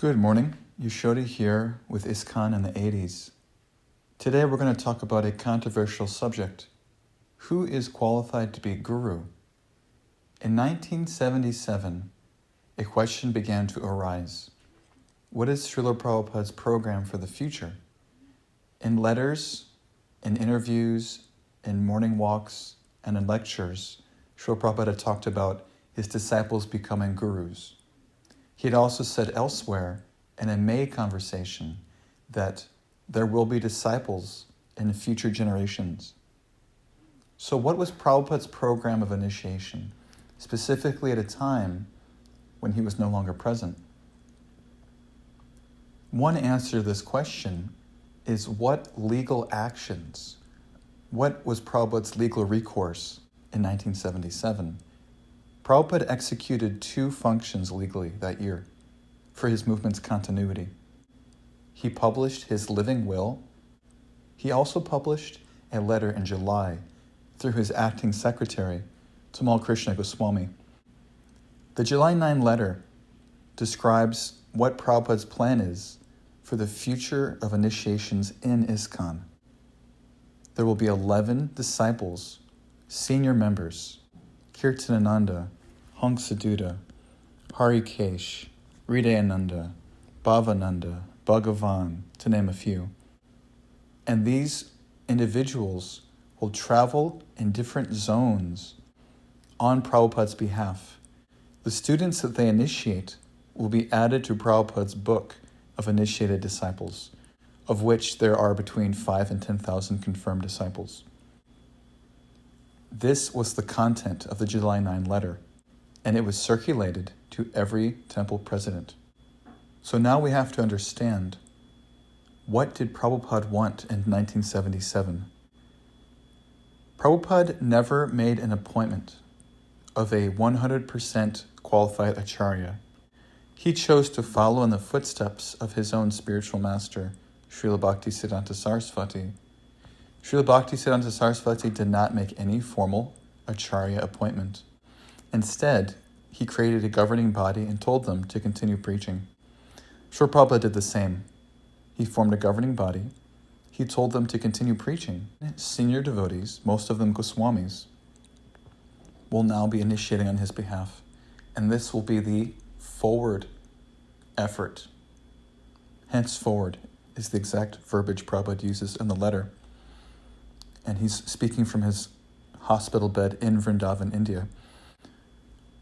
Good morning, Yashodi here with ISKCON in the 80s. Today we're going to talk about a controversial subject. Who is qualified to be guru? In 1977, a question began to arise. What is Srila Prabhupada's program for the future? In letters, in interviews, in morning walks, and in lectures, Srila Prabhupada talked about his disciples becoming gurus. He had also said elsewhere in a May conversation that there will be disciples in future generations. So what was Prabhupada's program of initiation, specifically at a time when he was no longer present? One answer to this question is what legal actions, what was Prabhupada's legal recourse in 1977? Prabhupada executed two functions legally that year for his movement's continuity. He published his living will. He also published a letter in July through his acting secretary, Tamal Krishna Goswami. The July 9 letter describes what Prabhupada's plan is for the future of initiations in ISKCON. There will be 11 disciples, senior members, Kirtanananda, Hangsaduta, Harikesh, Hridayananda, Bhavananda, Bhagavan, to name a few. And these individuals will travel in different zones on Prabhupada's behalf. The students that they initiate will be added to Prabhupada's book of initiated disciples, of which there are between 5,000 and 10,000 confirmed disciples. This was the content of the July 9 letter, and it was circulated to every temple president. So now we have to understand, what did Prabhupada want in 1977? Prabhupada never made an appointment of a 100% qualified acharya. He chose to follow in the footsteps of his own spiritual master, Srila Bhaktisiddhanta Saraswati. Srila Bhaktisiddhanta Saraswati did not make any formal acharya appointment. Instead, he created a governing body and told them to continue preaching. Srila Prabhupada did the same. He formed a governing body. He told them to continue preaching. Senior devotees, most of them Goswamis, will now be initiating on his behalf. And this will be the forward effort. Henceforward is the exact verbiage Prabhupada uses in the letter. And he's speaking from his hospital bed in Vrindavan, India.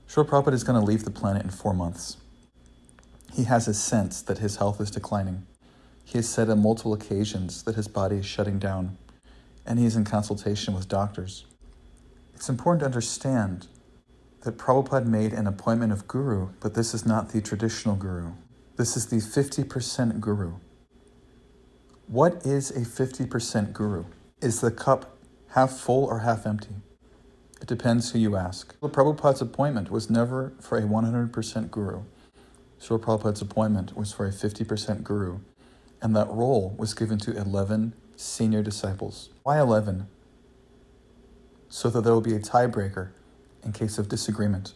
Srila Prabhupada is going to leave the planet in 4 months. He has a sense that his health is declining. He has said on multiple occasions that his body is shutting down, and he is in consultation with doctors. It's important to understand that Prabhupada made an appointment of guru, but this is not the traditional guru. This is the 50% guru. What is a 50% guru? Is the cup half full or half empty? It depends who you ask. Prabhupada's appointment was never for a 100% guru. Srila Prabhupada's appointment was for a 50% guru, and that role was given to 11 senior disciples. Why 11? So that there will be a tiebreaker in case of disagreement.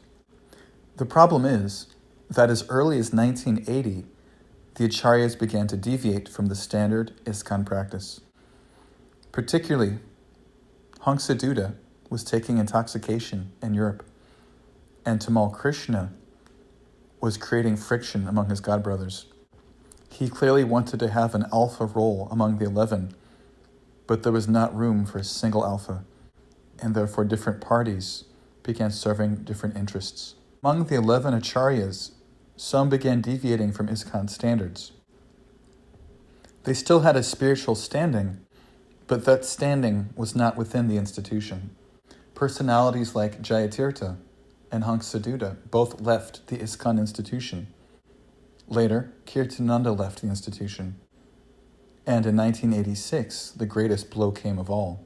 The problem is that as early as 1980, the acharyas began to deviate from the standard ISKCON practice. Particularly, Hangsaduta was taking intoxication in Europe, and Tamal Krishna was creating friction among his godbrothers. He clearly wanted to have an alpha role among the 11, but there was not room for a single alpha, and therefore different parties began serving different interests. Among the 11 acharyas, some began deviating from ISKCON standards. They still had a spiritual standing, but that standing was not within the institution. Personalities like Jayatirtha and Hangsaduta both left the ISKCON institution. Later, Kirtananda left the institution. And in 1986, the greatest blow came of all.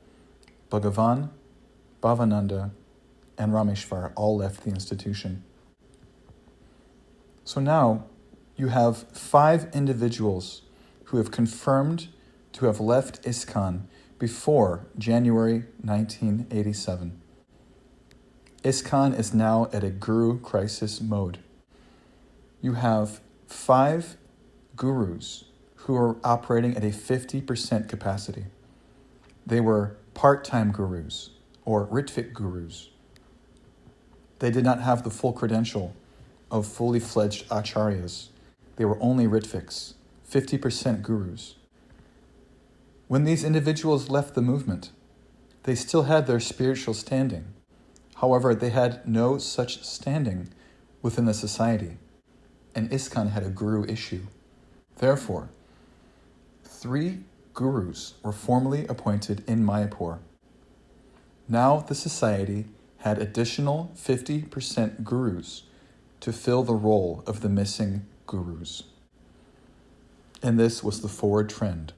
Bhagavan, Bhavananda, and Rameshwar all left the institution. So now you have 5 individuals who have confirmed to have left ISKCON before January 1987. ISKCON is now at a guru crisis mode. You have 5 gurus who were operating at a 50% capacity. They were part-time gurus or Ritvik gurus. They did not have the full credential of fully fledged acharyas. They were only Ritviks, 50% gurus. When these individuals left the movement, they still had their spiritual standing. However, they had no such standing within the society, and ISKCON had a guru issue. Therefore, 3 gurus were formally appointed in Mayapur. Now the society had additional 50% gurus to fill the role of the missing gurus. And this was the forward trend.